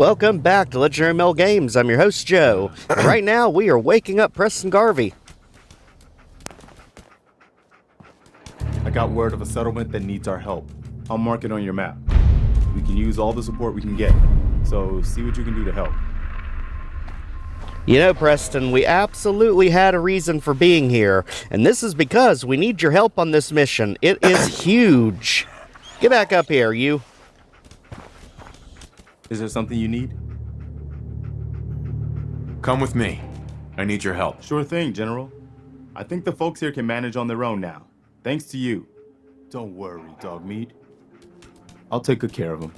Welcome back to Legendary Mail Games. I'm your host, Joe. And right now, we are waking up Preston Garvey. I got word of a settlement that needs our help. I'll mark it on your map. We can use all the support we can get, so see what you can do to help. You know, Preston, we absolutely had a reason for being here, and this is because we need your help on this mission. It is huge. Get back up here, you. Is there something you need? Come with me. I need your help. Sure thing, General. I think the folks here can manage on their own now. Thanks to you. Don't worry, Dogmeat. I'll take good care of them.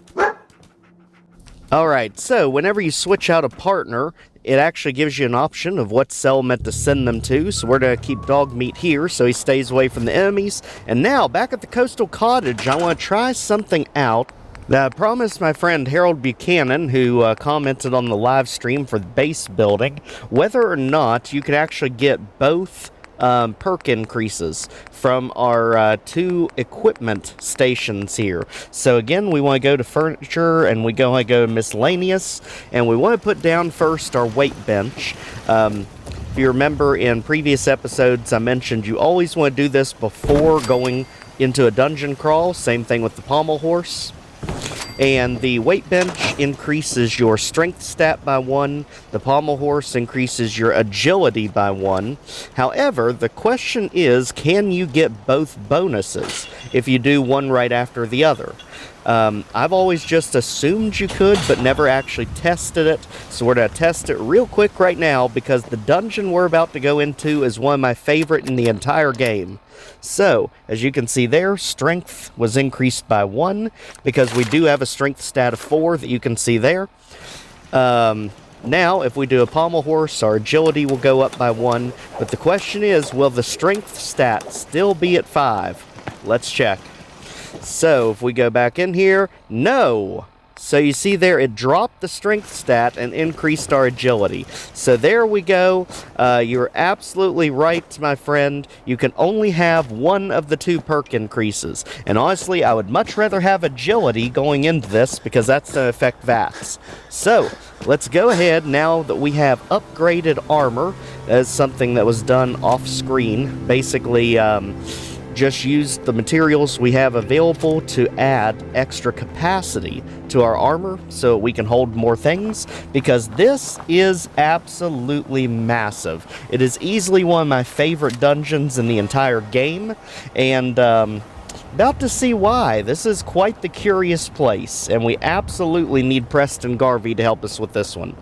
Alright, so whenever you switch out a partner, it actually gives you an option of what settlement to send them to. So we're going to keep Dogmeat here so he stays away from the enemies. And now, back at the Coastal Cottage, I want to try something out that I promised my friend Harold Buchanan, who commented on the live stream for the base building, whether or not you could actually get both perk increases from our two equipment stations here. So again, we want to go to furniture, and we want to go to miscellaneous, and we want to put down first our weight bench. If you remember in previous episodes, I mentioned you always want to do this before going into a dungeon crawl. Same thing with the pommel horse. And the weight bench increases your strength stat by 1. The pommel horse increases your agility by 1. However, the question is, can you get both bonuses if you do one right after the other? I've always just assumed you could, but never actually tested it. So we're going to test it real quick right now, because the dungeon we're about to go into is one of my favorite in the entire game. So, as you can see there, strength was increased by 1, because we do have a strength stat of 4 that you can see there. Now, if we do a pommel horse, our agility will go up by 1. But the question is, will the strength stat still be at 5? Let's check. So, if we go back in here, no! So you see there, it dropped the strength stat and increased our agility. So there we go. You're absolutely right, my friend. You can only have one of the two perk increases. And honestly, I would much rather have agility going into this, because that's going to affect VATs. So, let's go ahead, now that we have upgraded armor, as something that was done off screen. Basically, just use the materials we have available to add extra capacity to our armor so we can hold more things, because this is absolutely massive. It is easily one of my favorite dungeons in the entire game, and about to see why. This is quite the curious place, and we absolutely need Preston Garvey to help us with this one.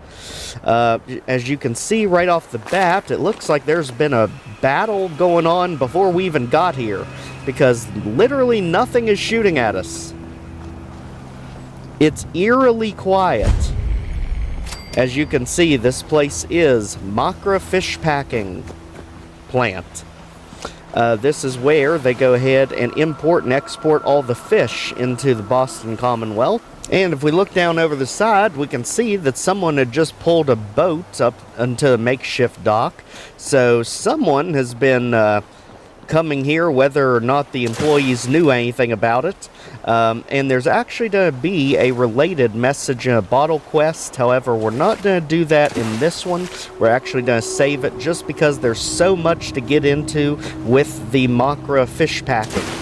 As you can see right off the bat, it looks like there's been a battle going on before we even got here, because literally nothing is shooting at us. It's eerily quiet. As you can see, this place is Mahkra Fishpacking Plant. This is where they go ahead and import and export all the fish into the Boston Commonwealth. And if we look down over the side, we can see that someone had just pulled a boat up into a makeshift dock. So someone has been coming here, whether or not the employees knew anything about it. And there's actually going to be a related message in a bottle quest. However, we're not going to do that in this one. We're actually going to save it, just because there's so much to get into with the Mahkra Fishpacking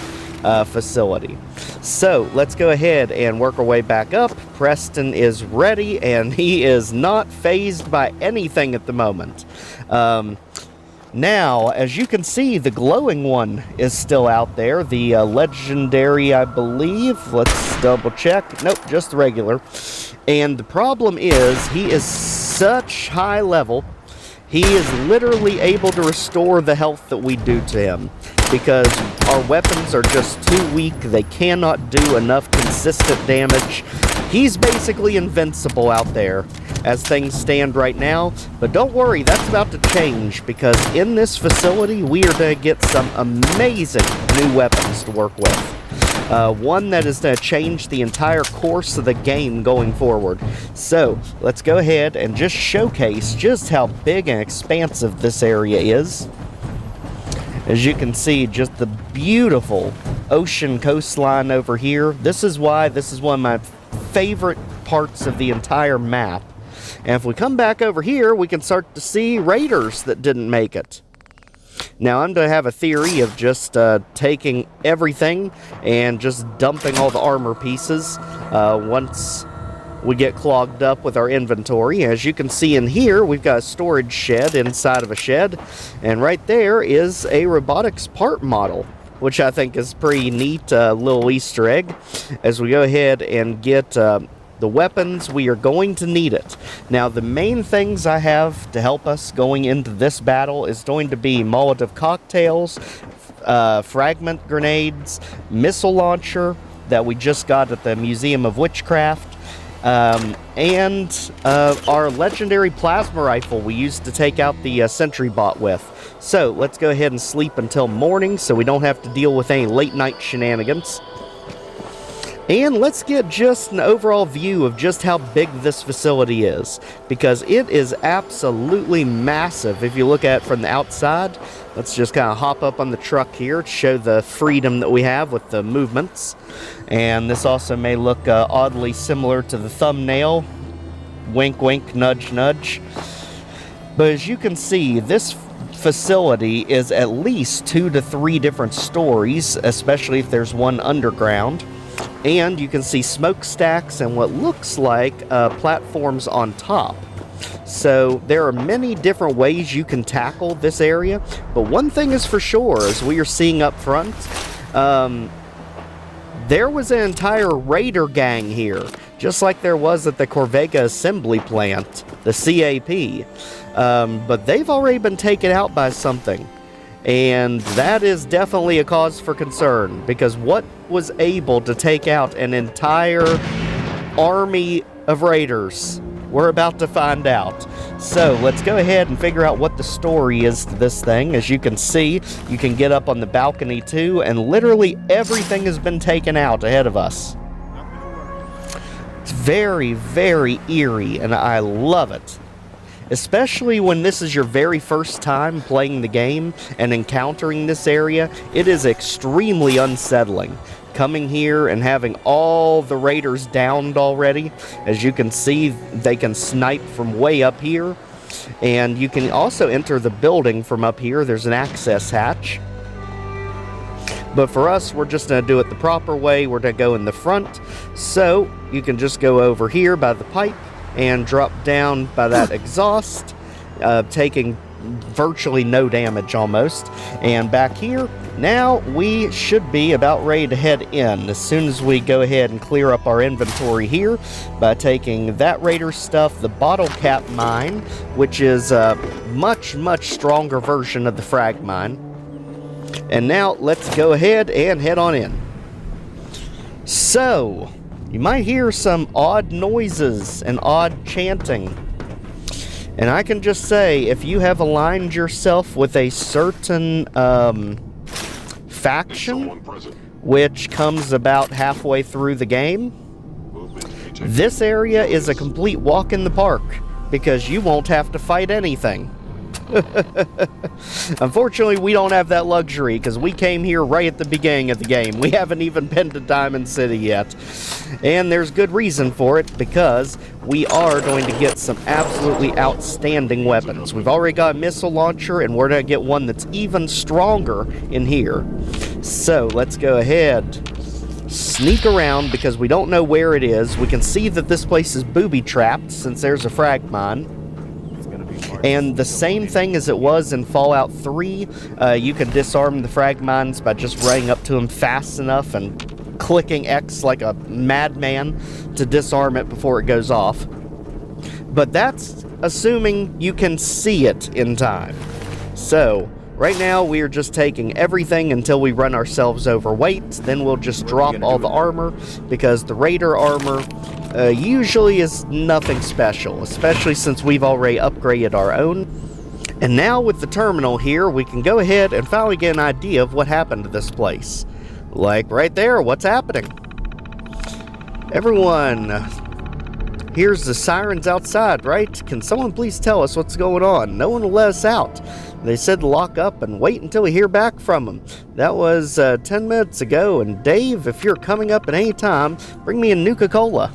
facility. So let's go ahead and work our way back up. Preston is ready, and he is not fazed by anything at the moment. Now, as you can see, the glowing one is still out there. The legendary, I believe. Let's double check. Nope, just the regular. And the problem is, he is such high level, he is literally able to restore the health that we do to him, because our weapons are just too weak. They cannot do enough consistent damage. He's basically invincible out there as things stand right now. But don't worry, that's about to change, because in this facility we are going to get some amazing new weapons to work with. One that is going to change the entire course of the game going forward. So, let's go ahead and just showcase just how big and expansive this area is. As you can see, just the beautiful ocean coastline over here. This is why this is one of my favorite parts of the entire map. And if we come back over here, we can start to see raiders that didn't make it. Now, I'm going to have a theory of just taking everything and just dumping all the armor pieces once we get clogged up with our inventory. As you can see in here, we've got a storage shed inside of a shed, and right there is a robotics part model, which I think is pretty neat, little Easter egg. As we go ahead and get the weapons, we are going to need it. Now, the main things I have to help us going into this battle is going to be Molotov cocktails, fragment grenades, missile launcher that we just got at the Museum of Witchcraft, and our legendary plasma rifle we used to take out the sentry bot with. So let's go ahead and sleep until morning so we don't have to deal with any late night shenanigans. And let's get just an overall view of just how big this facility is, because it is absolutely massive if you look at it from the outside. Let's just kind of hop up on the truck here to show the freedom that we have with the movements. And this also may look oddly similar to the thumbnail. Wink, wink, nudge, nudge. But as you can see, this facility is at least 2 to 3 different stories, especially if there's one underground. And you can see smokestacks and what looks like platforms on top. So there are many different ways you can tackle this area, but one thing is for sure, as we are seeing up front, there was an entire raider gang here, just like there was at the Corvega Assembly Plant, the CAP, but they've already been taken out by something. And that is definitely a cause for concern, because what was able to take out an entire army of raiders? We're about to find out. So let's go ahead and figure out what the story is to this thing. As you can see, you can get up on the balcony too, and literally everything has been taken out ahead of us. It's very, very eerie, and I love it. Especially when this is your very first time playing the game and encountering this area, it is extremely unsettling. Coming here and having all the raiders downed already. As you can see, they can snipe from way up here. And you can also enter the building from up here. There's an access hatch. But for us, we're just going to do it the proper way. We're going to go in the front. So you can just go over here by the pipe and drop down by that exhaust, taking virtually no damage almost. And back here, now we should be about ready to head in as soon as we go ahead and clear up our inventory here by taking that raider stuff, the bottle cap mine, which is a much, much stronger version of the frag mine. And now let's go ahead and head on in. So you might hear some odd noises and odd chanting. And I can just say, if you have aligned yourself with a certain faction, which comes about halfway through the game, this area is a complete walk in the park, because you won't have to fight anything. Unfortunately, we don't have that luxury, because we came here right at the beginning of the game. We haven't even been to Diamond City yet. And there's good reason for it, because we are going to get some absolutely outstanding weapons. We've already got a missile launcher, and we're going to get one that's even stronger in here. So let's go ahead, sneak around, because we don't know where it is. We can see that this place is booby-trapped, since there's a frag mine. And the same thing as it was in Fallout 3, you can disarm the frag mines by just running up to them fast enough and clicking X like a madman to disarm it before it goes off. But that's assuming you can see it in time. So right now we are just taking everything until we run ourselves overweight. Then we'll just drop all the armor, because the raider armor usually is nothing special, especially since we've already upgraded our own. And now with the terminal here, we can go ahead and finally get an idea of what happened to this place. Like right there, what's happening? Everyone, here's the sirens outside, right? Can someone please tell us what's going on? No one will let us out. They said to lock up and wait until we hear back from them. That was 10 minutes ago, and Dave, if you're coming up at any time, bring me a Nuka-Cola.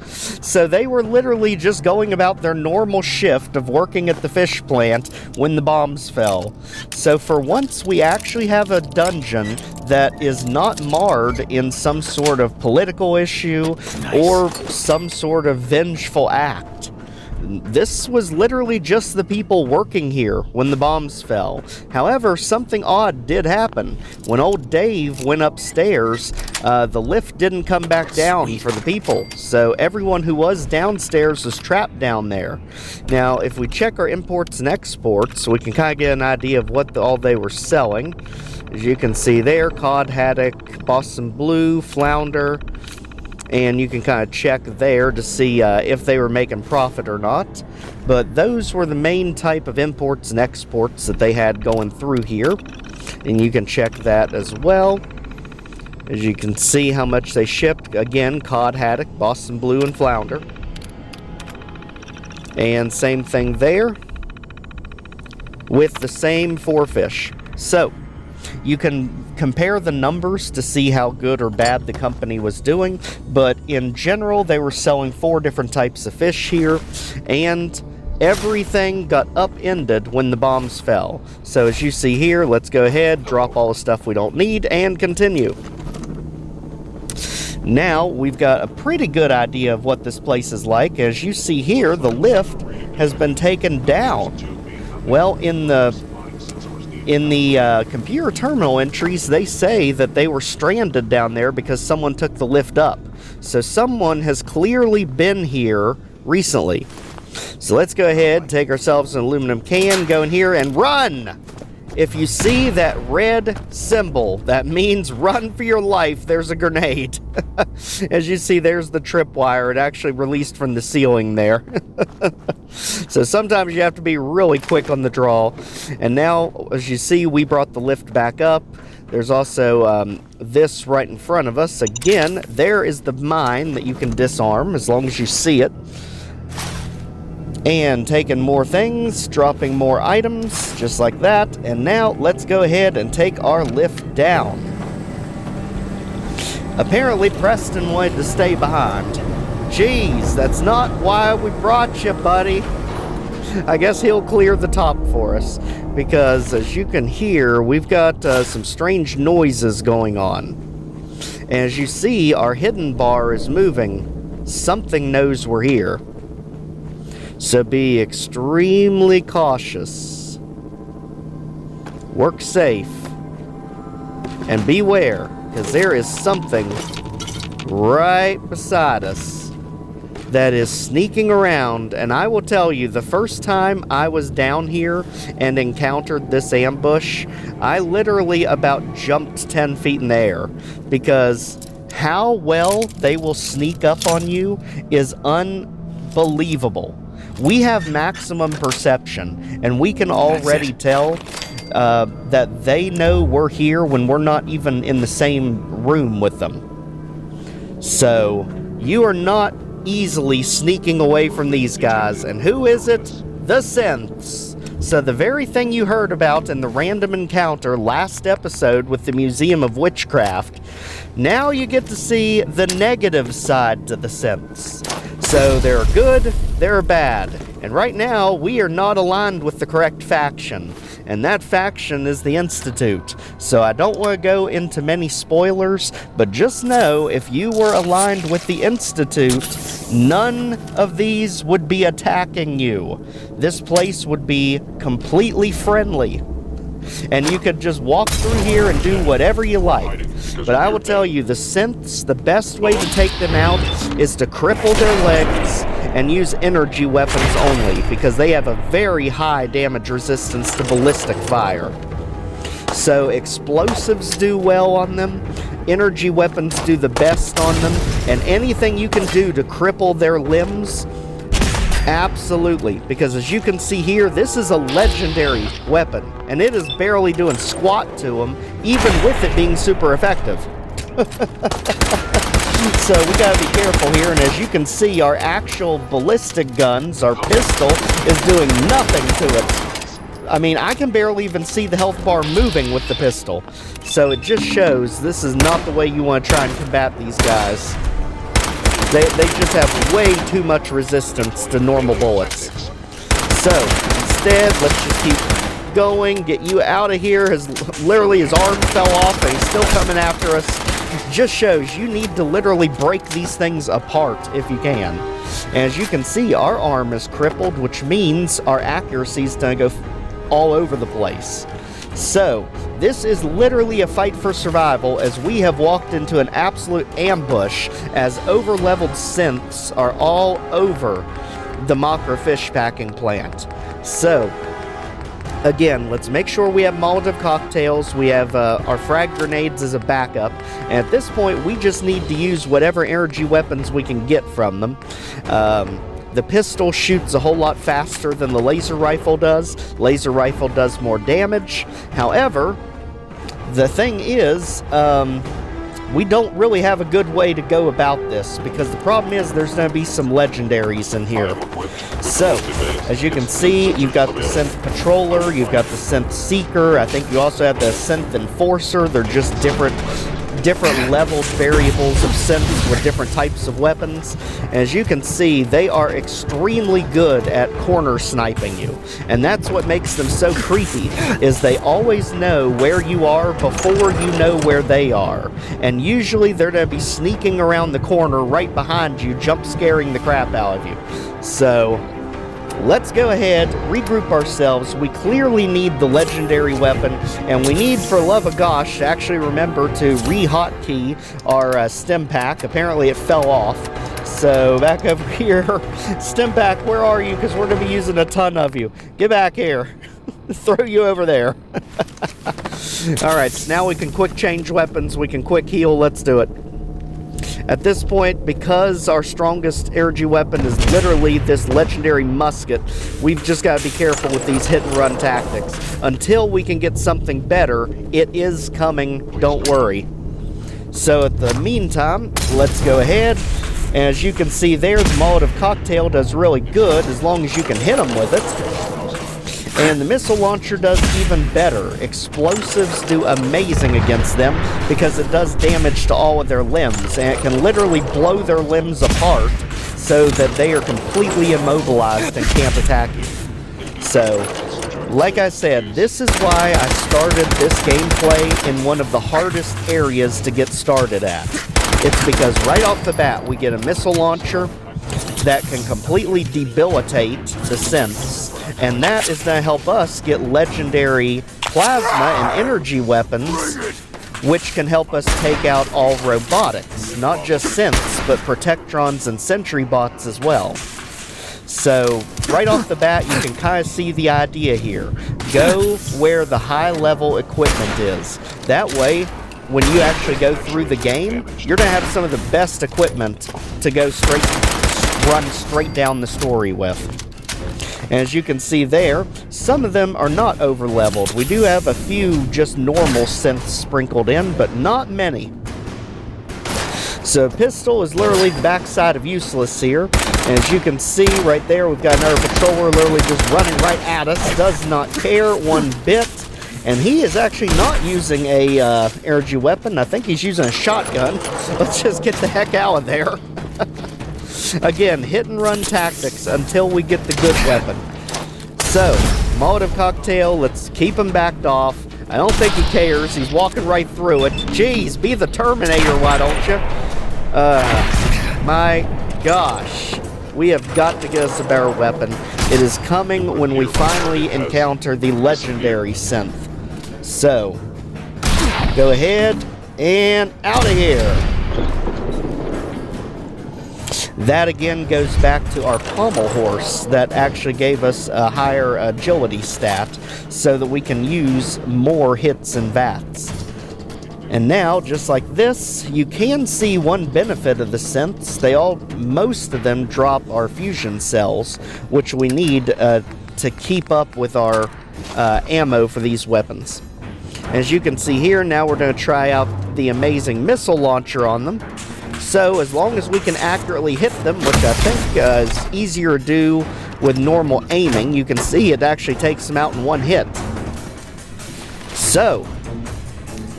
So they were literally just going about their normal shift of working at the fish plant when the bombs fell. So for once, we actually have a dungeon that is not marred in some sort of political issue or some sort of vengeful act. This was literally just the people working here when the bombs fell. However, something odd did happen. When old Dave went upstairs, the lift didn't come back down for the people. So everyone who was downstairs was trapped down there. Now, if we check our imports and exports, we can kind of get an idea of what all they were selling. As you can see there, cod, haddock, Boston blue, flounder. And you can kind of check there to see if they were making profit or not. But those were the main type of imports and exports that they had going through here. And you can check that as well. As you can see how much they shipped. Again, cod, haddock, Boston blue, and flounder. And same thing there with the same 4 fish. So you can compare the numbers to see how good or bad the company was doing, but in general, they were selling 4 different types of fish here, and everything got upended when the bombs fell. So as you see here, let's go ahead, drop all the stuff we don't need, and continue. Now, we've got a pretty good idea of what this place is like. As you see here, the lift has been taken down. Well, in the computer terminal entries, they say that they were stranded down there because someone took the lift up. So someone has clearly been here recently. So let's go ahead, take ourselves an aluminum can, go in here and run! If you see that red symbol, that means run for your life. There's a grenade. As you see, there's the tripwire. It actually released from the ceiling there. So sometimes you have to be really quick on the draw. And now, as you see, we brought the lift back up. There's also this right in front of us. Again, there is the mine that you can disarm as long as you see it. And taking more things, dropping more items, just like that. And now, let's go ahead and take our lift down. Apparently, Preston wanted to stay behind. Jeez, that's not why we brought you, buddy. I guess he'll clear the top for us. Because, as you can hear, we've got some strange noises going on. And as you see, our hidden bar is moving. Something knows we're here. So be extremely cautious. Work safe. And beware, because there is something right beside us that is sneaking around. And I will tell you, the first time I was down here and encountered this ambush, I literally about jumped 10 feet in the air. Because how well they will sneak up on you is unbelievable. We have maximum perception, and we can already tell that they know we're here when we're not even in the same room with them. So, you are not easily sneaking away from these guys. And who is it? The Synths. So the very thing you heard about in the random encounter last episode with the Museum of Witchcraft, now you get to see the negative side to the Synths. So they're good, they're bad. And right now, we are not aligned with the correct faction. And that faction is the Institute. So I don't want to go into many spoilers, but just know if you were aligned with the Institute, none of these would be attacking you. This place would be completely friendly. And you could just walk through here and do whatever you like. But I will tell you, the Synths, the best way to take them out is to cripple their legs and use energy weapons only, because they have a very high damage resistance to ballistic fire. So explosives do well on them, energy weapons do the best on them, and anything you can do to cripple their limbs, absolutely. Because as you can see here, this is a legendary weapon, and it is barely doing squat to them, even with it being super effective. So we gotta be careful here, and as you can see, our actual ballistic guns, our pistol, is doing nothing to it. I mean, I can barely even see the health bar moving with the pistol. So it just shows this is not the way you want to try and combat these guys. They just have way too much resistance to normal bullets. So, instead, let's just keep going, get you out of here. Literally his arm fell off and he's still coming after us. Just shows you need to literally break these things apart if you can. As you can see, our arm is crippled, which means our accuracy is going to go all over the place. So, this is literally a fight for survival, as we have walked into an absolute ambush as over-leveled synths are all over the Mahkra Fishpacking Plant. So, again, let's make sure we have Molotov cocktails, we have our frag grenades as a backup, and at this point we just need to use whatever energy weapons we can get from them. The pistol shoots a whole lot faster than the laser rifle does. Laser rifle does more damage. However, the thing is, we don't really have a good way to go about this, because the problem is there's going to be some legendaries in here. So, as you can see, you've got the Synth Patroller, you've got the Synth Seeker, I think you also have the Synth Enforcer. They're just different leveled variables of synths with different types of weapons. As you can see, they are extremely good at corner sniping you, and that's what makes them so creepy, is they always know where you are before you know where they are, and usually they're going to be sneaking around the corner right behind you, jump scaring the crap out of you. So let's go ahead, regroup ourselves. We clearly need the legendary weapon, and we need, for love of gosh, to actually remember to re-hotkey our stim pack. Apparently it fell off. So back over here, stim pack, where are you? Because we're going to be using a ton of you. Get back here. Throw you over there. Alright, so now we can quick change weapons. We can quick heal. Let's do it. At this point, because our strongest energy weapon is literally this legendary musket, we've just got to be careful with these hit-and-run tactics. Until we can get something better, it is coming, don't worry. So at the meantime, let's go ahead. As you can see there, the Molotov cocktail does really good as long as you can hit them with it. And the missile launcher does even better. Explosives do amazing against them because it does damage to all of their limbs, and it can literally blow their limbs apart so that they are completely immobilized and can't attack you. So, like I said, this is why I started this gameplay in one of the hardest areas to get started at. It's because right off the bat we get a missile launcher that can completely debilitate the synths, and that is going to help us get legendary plasma and energy weapons, which can help us take out all robotics, not just synths, but protectrons and sentry bots as well. So, right off the bat, you can kind of see the idea here. Go where the high-level equipment is. That way, when you actually go through the game, you're going to have some of the best equipment to go run straight down the story with. As you can see there, some of them are not over-leveled. We do have a few just normal synths sprinkled in, but not many. So pistol is literally the backside of useless here. And as you can see right there, we've got another patroller literally just running right at us. Does not care one bit. And he is actually not using a energy weapon. I think he's using a shotgun. Let's just get the heck out of there. Again, hit and run tactics until we get the good weapon. So, Molotov cocktail, let's keep him backed off. I don't think he cares. He's walking right through it. Jeez, be the Terminator, why don't you? My gosh. We have got to get us a better weapon. It is coming when we finally encounter the legendary synth. So, go ahead and out of here. That again goes back to our pommel horse that actually gave us a higher agility stat so that we can use more hits and VATs. And now, just like this, you can see one benefit of the synths. Most of them drop our fusion cells, which we need to keep up with our ammo for these weapons. As you can see here, now we're going to try out the amazing missile launcher on them. So, as long as we can accurately hit them, which I think is easier to do with normal aiming, you can see it actually takes them out in one hit. So,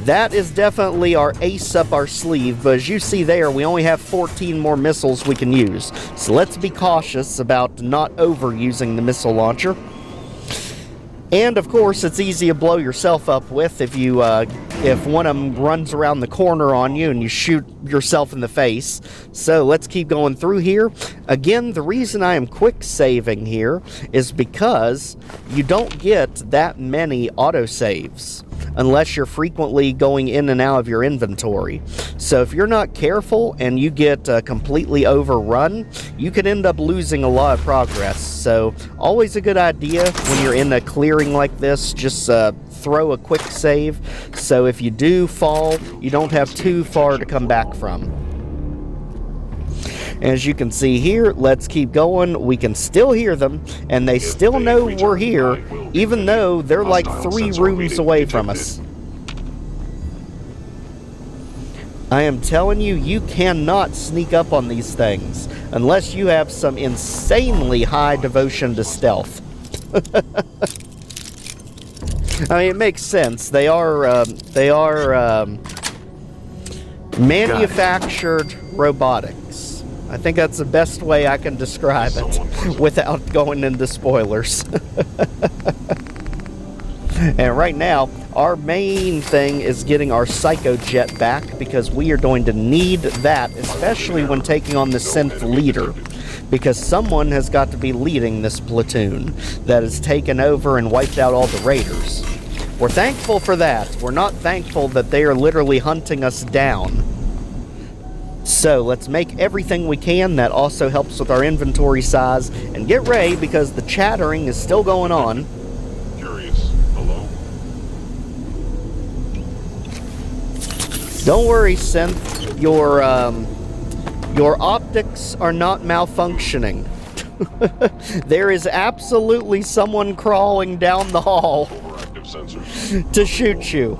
That is definitely our ace up our sleeve, but as you see there, we only have 14 more missiles we can use. So let's be cautious about not overusing the missile launcher. And of course, it's easy to blow yourself up with if you if one of them runs around the corner on you and you shoot yourself in the face. So let's keep going through here. Again, the reason I am quick saving here is because you don't get that many autosaves unless you're frequently going in and out of your inventory. So if you're not careful and you get completely overrun, you could end up losing a lot of progress. So always a good idea when you're in a clearing like this, just throw a quick save, so if you do fall, you don't have too far to come back from. As you can see here, let's keep going. We can still hear them, and they still know we're here, even though they're like 3 rooms away from us. I am telling you, you cannot sneak up on these things unless you have some insanely high devotion to stealth. I mean, it makes sense. They are manufactured robotics. I think that's the best way I can describe it without going into spoilers. And right now, our main thing is getting our Psycho Jet back, because we are going to need that, especially when taking on the synth leader, because someone has got to be leading this platoon that has taken over and wiped out all the raiders. We're thankful for that. We're not thankful that they are literally hunting us down. So let's make everything we can. That also helps with our inventory size. And get ready, because the chattering is still going on. Don't worry, Synth. Your optics are not malfunctioning. There is absolutely someone crawling down the hall to shoot you.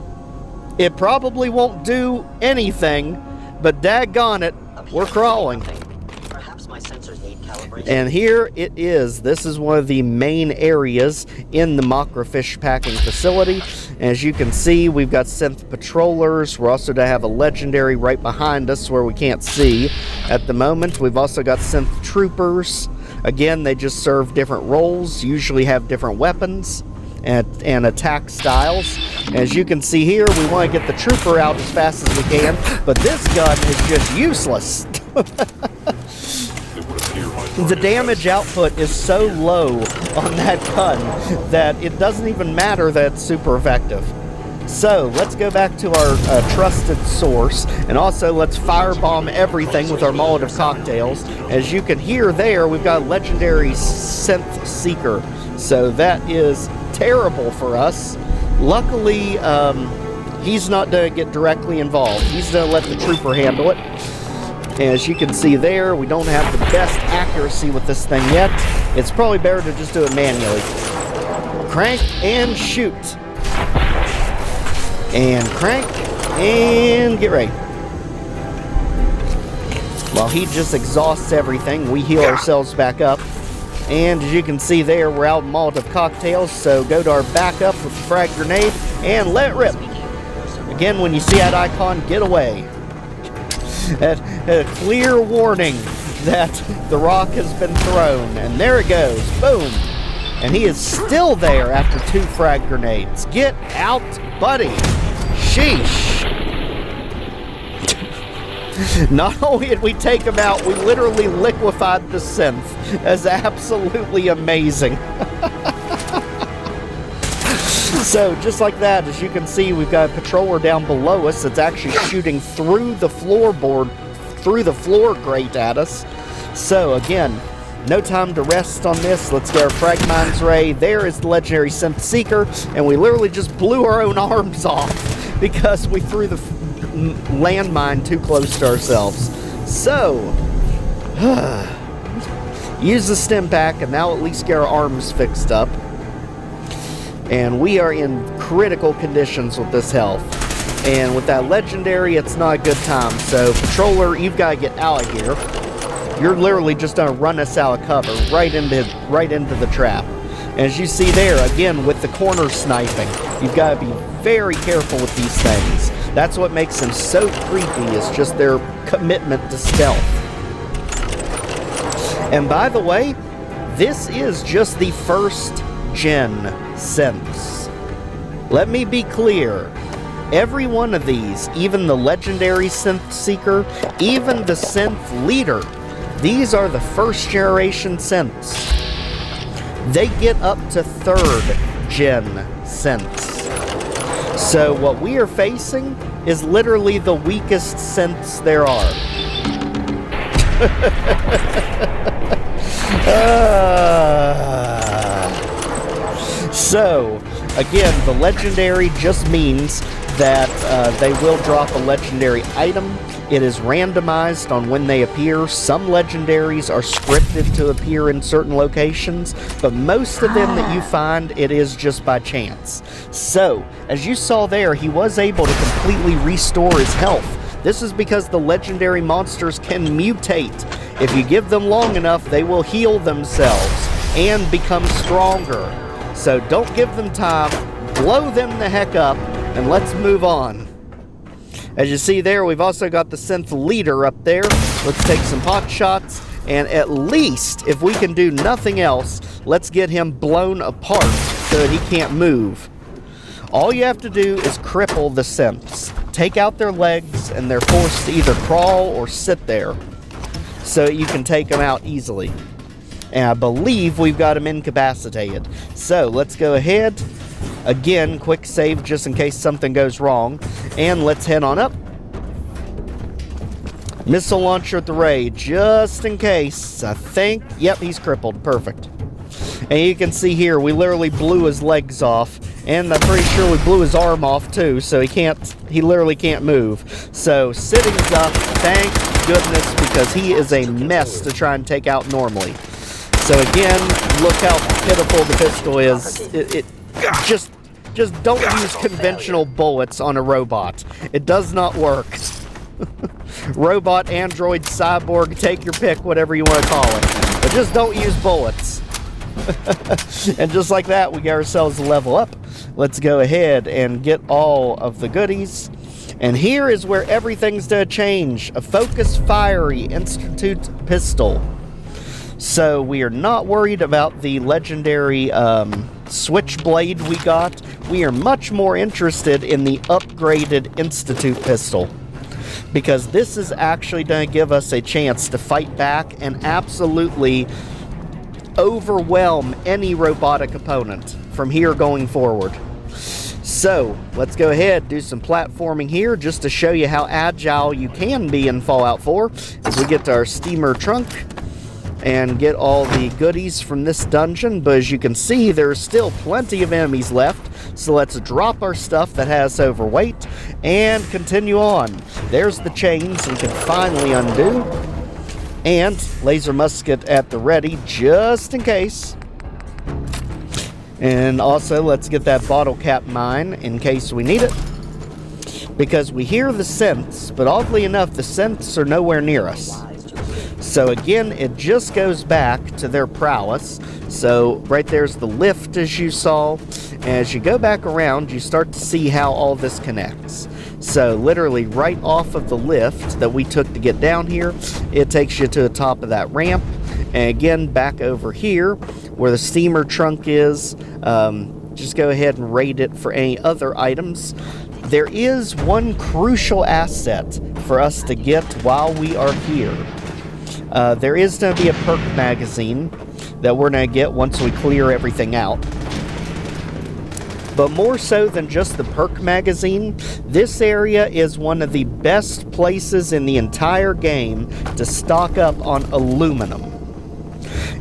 It probably won't do anything, but daggone it, we're crawling. Perhaps my sensors need calibration. And here it is. This is one of the main areas in the Mahkra Fishpacking facility. As you can see, we've got synth patrollers. We're also to have a legendary right behind us where we can't see at the moment. We've also got synth troopers. Again, they just serve different roles, usually have different weapons and attack styles. As you can see here, we want to get the trooper out as fast as we can, but this gun is just useless. The damage output is so low on that gun that it doesn't even matter that it's super effective. So let's go back to our trusted source, and also let's firebomb everything with our Molotov cocktails. As you can hear there, we've got a Legendary Synth Seeker, so that is terrible for us. Luckily, he's not going to get directly involved. He's going to let the trooper handle it. As you can see there, we don't have the best accuracy with this thing yet. It's probably better to just do it manually. Crank and shoot. And crank and get ready. While he just exhausts everything, we heal ourselves back up. And as you can see there, we're out of Molotov cocktails, so go to our backup with the frag grenade and let it rip. Again, when you see that icon, get away. A clear warning that the rock has been thrown, and there it goes, boom. And he is still there after 2 frag grenades. Get out, buddy. Sheesh. Not only did we take him out, we literally liquefied the synth. That's absolutely amazing. So, just like that, as you can see, we've got a patroller down below us that's actually shooting through the floorboard, through the floor grate at us. So, again, no time to rest on this. Let's get our frag mines ray. There is the Legendary Synth Seeker, and we literally just blew our own arms off because we threw the landmine too close to ourselves. So, use the stim pack, and now at least get our arms fixed up. And we are in critical conditions with this health. And with that legendary, it's not a good time. So, patroller, you've got to get out of here. You're literally just going to run us out of cover, right into the trap. As you see there, again, with the corner sniping, you've got to be very careful with these things. That's what makes them so creepy, is just their commitment to stealth. And by the way, this is just the first gen synths. Let me be clear. Every one of these, even the Legendary Synth Seeker, even the Synth Leader, these are the first generation synths. They get up to 3rd gen synths. So what we are facing is literally the weakest synths there are. So, again, the legendary just means that they will drop a legendary item. It is randomized on when they appear. Some legendaries are scripted to appear in certain locations, but most of them that you find, it is just by chance. So, as you saw there, he was able to completely restore his health. This is because the legendary monsters can mutate. If you give them long enough, they will heal themselves and become stronger. So don't give them time, blow them the heck up, and let's move on. As you see there, we've also got the Synth Leader up there. Let's take some pot shots, and at least, if we can do nothing else, let's get him blown apart so that he can't move. All you have to do is cripple the synths. Take out their legs, and they're forced to either crawl or sit there, so you can take them out easily. And I believe we've got him incapacitated. So let's go ahead. Again, quick save just in case something goes wrong. And let's head on up. Missile launcher at the ray, just in case. I think, yep, he's crippled. Perfect. And you can see here, we literally blew his legs off. And I'm pretty sure we blew his arm off too, so he literally can't move. So sitting's up, thank goodness, because he is a mess to try and take out normally. So again, look how pitiful the pistol is. Just don't use conventional bullets on a robot. It does not work. Robot, android, cyborg, take your pick, whatever you want to call it. But just don't use bullets. And just like that, we get ourselves a level up. Let's go ahead and get all of the goodies. And here is where everything's to change. A focus fiery Institute pistol. So we are not worried about the legendary switchblade we got. We are much more interested in the upgraded Institute pistol, because this is actually going to give us a chance to fight back and absolutely overwhelm any robotic opponent from here going forward. So let's go ahead, do some platforming here just to show you how agile you can be in Fallout 4 as we get to our steamer trunk and get all the goodies from this dungeon. But as you can see, there's still plenty of enemies left, so let's drop our stuff that has overweight and continue on. There's the chains we can finally undo, and laser musket at the ready just in case. And also let's get that bottle cap mine in case we need it, because we hear the synths, but oddly enough the synths are nowhere near us. So again, it just goes back to their prowess. So right there's the lift, as you saw. As you go back around, you start to see how all this connects. So literally right off of the lift that we took to get down here, it takes you to the top of that ramp. And again, back over here where the steamer trunk is, just go ahead and raid it for any other items. There is one crucial asset for us to get while we are here. There is going to be a Perk Magazine that we're going to get once we clear everything out. But more so than just the Perk Magazine, this area is one of the best places in the entire game to stock up on aluminum.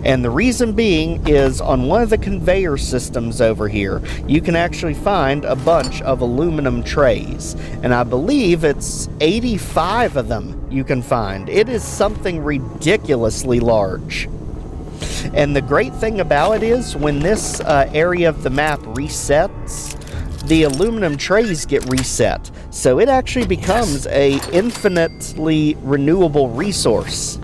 And the reason being is on one of the conveyor systems over here, you can actually find a bunch of aluminum trays. And I believe it's 85 of them you can find. It is something ridiculously large. And the great thing about it is when this area of the map resets, the aluminum trays get reset. So it actually becomes a infinitely renewable resource.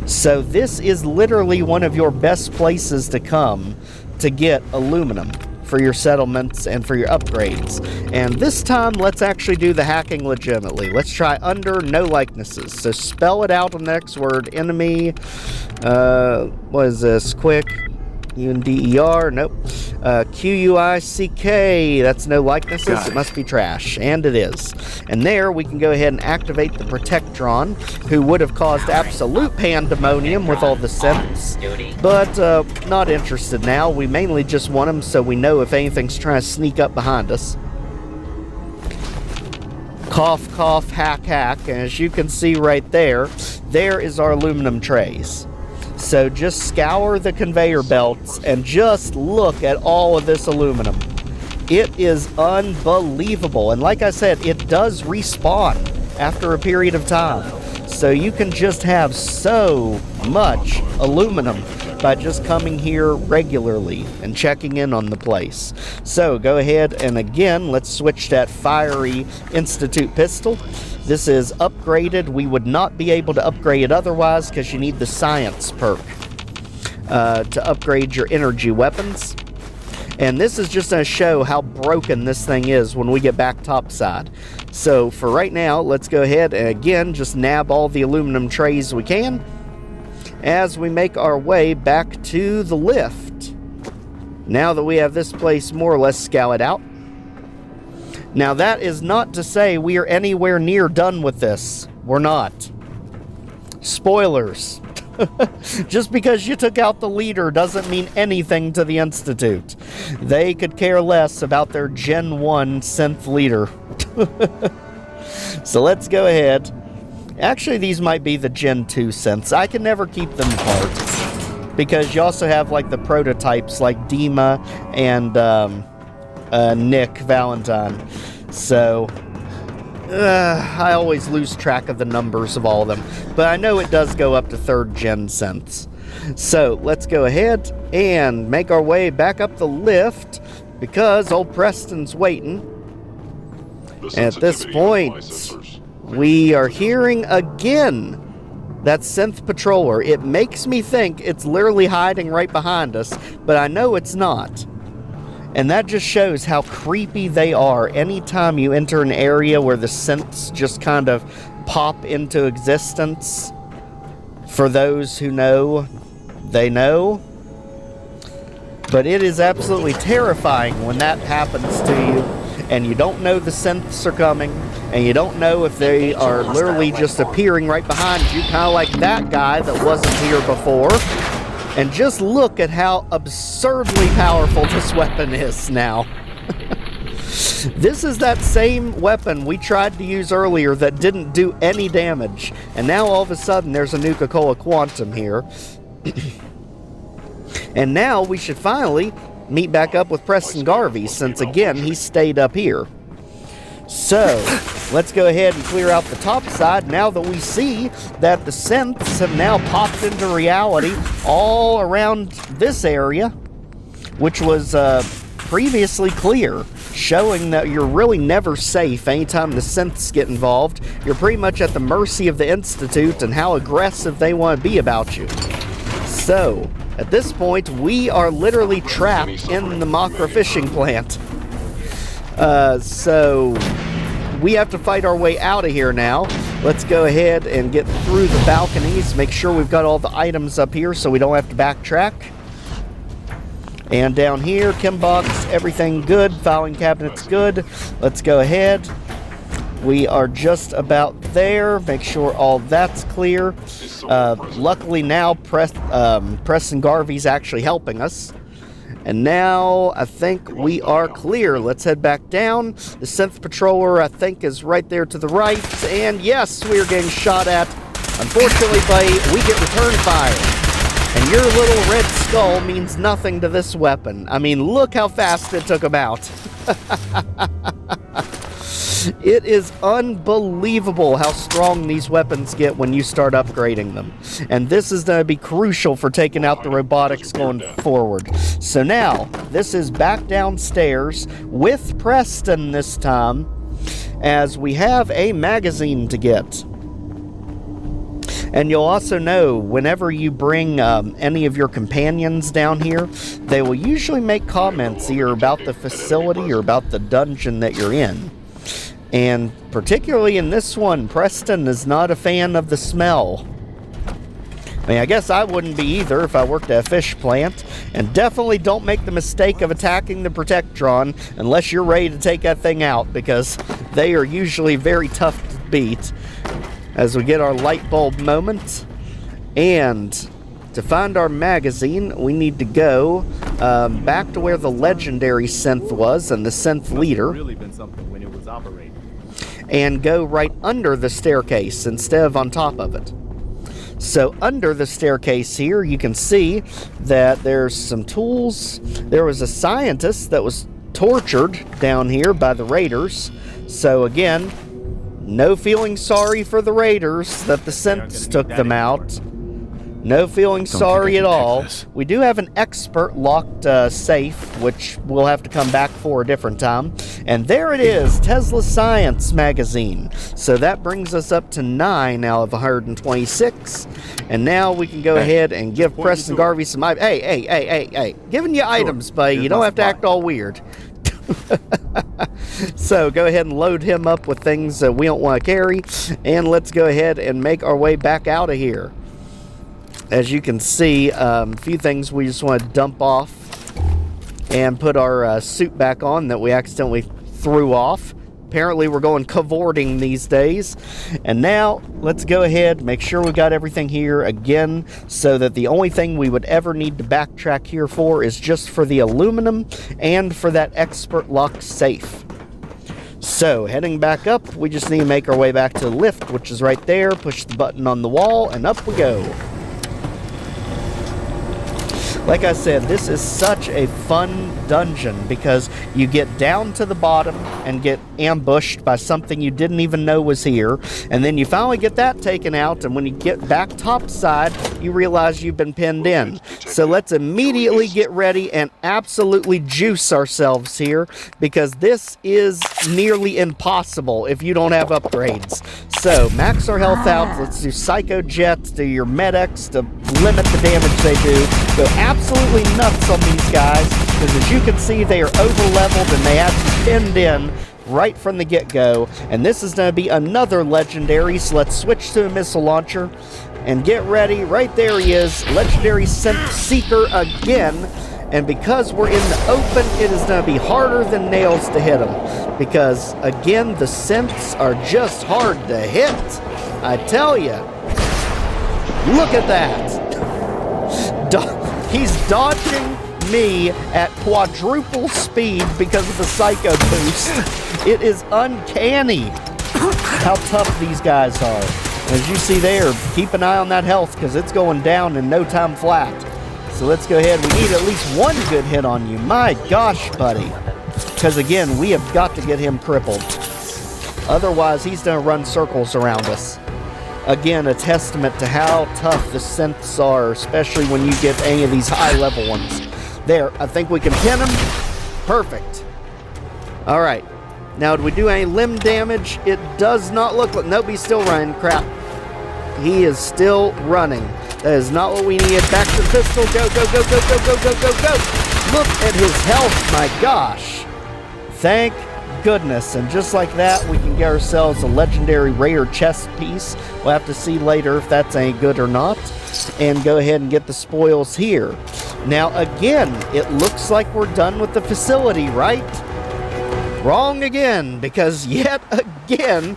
So this is literally one of your best places to come to get aluminum for your settlements and for your upgrades. And this time, let's actually do the hacking legitimately. Let's try under no likenesses. So spell it out on the next word. Enemy, what is this? Quick. UNDER, nope. QUICK, that's no likenesses. It must be trash, and it is. And there we can go ahead and activate the Protectron, who would have caused absolute pandemonium with all the synths, but not interested now. We mainly just want them so we know if anything's trying to sneak up behind us. Cough, cough, hack, hack, and as you can see right there, there is our aluminum trays. So just scour the conveyor belts and just look at all of this aluminum. It is unbelievable. And like I said, it does respawn after a period of time. So you can just have so much aluminum by just coming here regularly and checking in on the place. So go ahead and again, let's switch that fiery Institute pistol. This is upgraded. We would not be able to upgrade it otherwise because you need the science perk to upgrade your energy weapons. And this is just going to show how broken this thing is when we get back topside. So for right now, let's go ahead and again just nab all the aluminum trays we can as we make our way back to the lift. Now that we have this place more or less scouted out. Now that is not to say we are anywhere near done with this. We're not. Spoilers. Just because you took out the leader doesn't mean anything to the Institute. They could care less about their Gen 1 synth leader. So let's go ahead. Actually, these might be the Gen 2 synths. I can never keep them apart. Because you also have like the prototypes like Dima and Nick Valentine. So I always lose track of the numbers of all of them, but I know it does go up to 3rd gen synths. So let's go ahead and make our way back up the lift because old Preston's waiting. At this point, we are hearing again that synth patroller. It makes me think it's literally hiding right behind us, but I know it's not. And that just shows how creepy they are anytime you enter an area where the synths just kind of pop into existence. For those who know, they know. But it is absolutely terrifying when that happens to you and you don't know the synths are coming and you don't know if they are literally just appearing right behind you, kind of like that guy that wasn't here before. And just look at how absurdly powerful this weapon is now. This is that same weapon we tried to use earlier that didn't do any damage. And now all of a sudden there's a Nuka-Cola Quantum here. And now we should finally meet back up with Preston Garvey since again he stayed up here. So let's go ahead and clear out the top side now that we see that the synths have now popped into reality all around this area, which was previously clear, showing that you're really never safe anytime the synths get involved. You're pretty much at the mercy of the Institute and how aggressive they want to be about you. So at this point, we are literally trapped in the Mahkra Fishing Plant. So we have to fight our way out of here now. Let's go ahead and get through the balconies, make sure we've got all the items up here so we don't have to backtrack. And down here, chem box, everything good, filing cabinet's good. Let's go ahead. We are just about there. Make sure all that's clear. Luckily now, Preston Garvey's actually helping us. And now, I think we are clear. Let's head back down. The synth patroller, I think, is right there to the right. And yes, we are getting shot at. Unfortunately, buddy, we get return fire. And your little red skull means nothing to this weapon. I mean, look how fast it took him out. It is unbelievable how strong these weapons get when you start upgrading them. And this is going to be crucial for taking out the robotics going forward. So now, this is back downstairs with Preston this time, as we have a magazine to get. And you'll also know whenever you bring any of your companions down here, they will usually make comments either about the facility or about the dungeon that you're in. And particularly in this one, Preston is not a fan of the smell. I mean, I guess I wouldn't be either if I worked at a fish plant. And definitely don't make the mistake of attacking the Protectron unless you're ready to take that thing out, because they are usually very tough to beat. As we get our light bulb moment. And to find our magazine, we need to go back to where the Legendary Synth was and the Synth leader. Really been something when it was operating. And go right under the staircase instead of on top of it. So under the staircase here, you can see that there's some tools. There was a scientist that was tortured down here by the raiders. So again, no feeling sorry for the raiders that the synths took them out. No feeling sorry at all. We do have an expert locked safe, which we'll have to come back for a different time. And there it is, Tesla Science magazine. So that brings us up to 9 out of 126. And now we can go ahead and give Preston Garvey some... Hey. Giving you items, buddy. You don't have to act all weird. So go ahead and load him up with things that we don't want to carry. And let's go ahead and make our way back out of here. As you can see, a few things we just want to dump off and put our suit back on that we accidentally threw off. Apparently we're going cavorting these days. And now let's go ahead, make sure we got everything here again, so that the only thing we would ever need to backtrack here for is just for the aluminum and for that expert lock safe. So heading back up, we just need to make our way back to the lift, which is right there. Push the button on the wall and up we go. Like I said, this is such a fun dungeon because you get down to the bottom and get ambushed by something you didn't even know was here, and then you finally get that taken out, and when you get back topside, you realize you've been pinned in. So let's immediately get ready and absolutely juice ourselves here, because this is nearly impossible if you don't have upgrades. So max our health out. Let's do Psycho Jets, do your Med-X to limit the damage they do. Go absolutely nuts on these guys, because as you can see, they are over-leveled and they have you pinned in right from the get-go. And this is going to be another legendary, so let's switch to a missile launcher and get ready. Right there he is, Legendary Synth Seeker again. And because we're in the open, it is going to be harder than nails to hit him, because again, the synths are just hard to hit. I tell you. Look at that. He's dodging me at quadruple speed because of the Psycho boost. It is uncanny how tough these guys are. As you see there, keep an eye on that health because it's going down in no time flat. So let's go ahead. We need at least one good hit on you. My gosh, buddy. Because again, we have got to get him crippled. Otherwise, he's going to run circles around us. Again, a testament to how tough the synths are, especially when you get any of these high-level ones. There, I think we can pin him. Perfect. All right. Now, did we do any limb damage? It does not look like... Nope, he's still running. Crap. He is still running. That is not what we needed. Back to the pistol. Go, go, go, go, go, go, go, go, go. Look at his health. My gosh. Thank goodness. And just like that, we can get ourselves a legendary rare chest piece. We'll have to see later if that's any good or not. And go ahead and get the spoils here. Now, again, it looks like we're done with the facility, right? Wrong again, because yet again,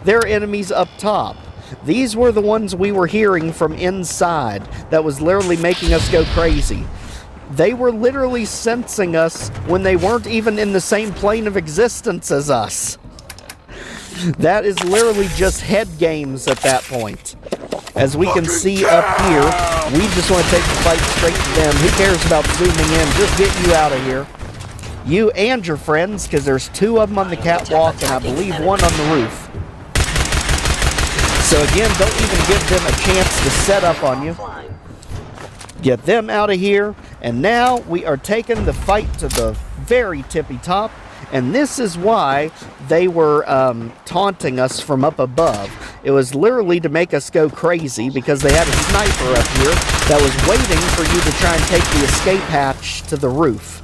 there are enemies up top. These were the ones we were hearing from inside that was literally making us go crazy. They were literally sensing us when they weren't even in the same plane of existence as us. That is literally just head games at that point. As we can see up here, we just want to take the fight straight to them. Who cares about zooming in? Just get you out of here. You and your friends, because there's 2 of them on the catwalk and I believe 1 on the roof. So again, don't even give them a chance to set up on you. Get them out of here. And now we are taking the fight to the very tippy top. And this is why they were taunting us from up above. It was literally to make us go crazy because they had a sniper up here that was waiting for you to try and take the escape hatch to the roof.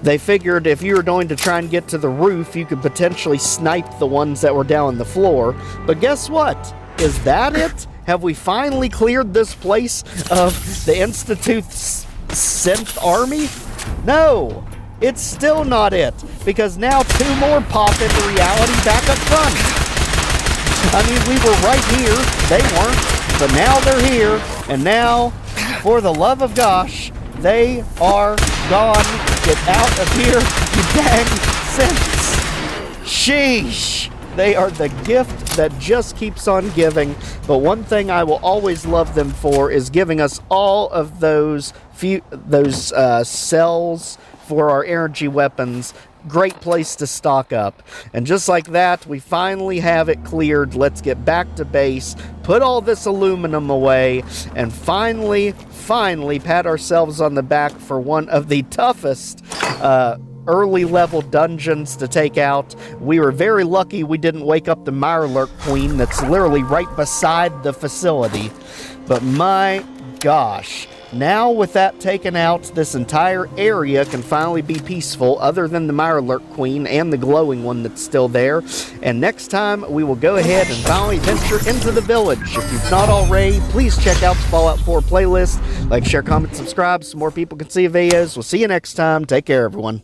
They figured if you were going to try and get to the roof, you could potentially snipe the ones that were down on the floor. But guess what? Is that it? Have we finally cleared this place of the Institute Synth Army? No, it's still not it, because now 2 more pop into reality back up front. I mean, we were right here, they weren't, but now they're here, and now, for the love of gosh, they are gone. Get out of here, you dang synths. Sheesh. They are the gift that just keeps on giving. But one thing I will always love them for is giving us all of those cells for our energy weapons. Great place to stock up. And just like that, we finally have it cleared. Let's get back to base, put all this aluminum away, and finally pat ourselves on the back for one of the toughest early level dungeons to take out. We were very lucky we didn't wake up the Mirelurk Queen that's literally right beside the facility. But my gosh, now with that taken out, this entire area can finally be peaceful, other than the Mirelurk Queen and the glowing one that's still there. And next time, we will go ahead and finally venture into the village. If you've not already, please check out the Fallout 4 playlist. Like, share, comment, subscribe so more people can see videos. We'll see you next time. Take care, everyone.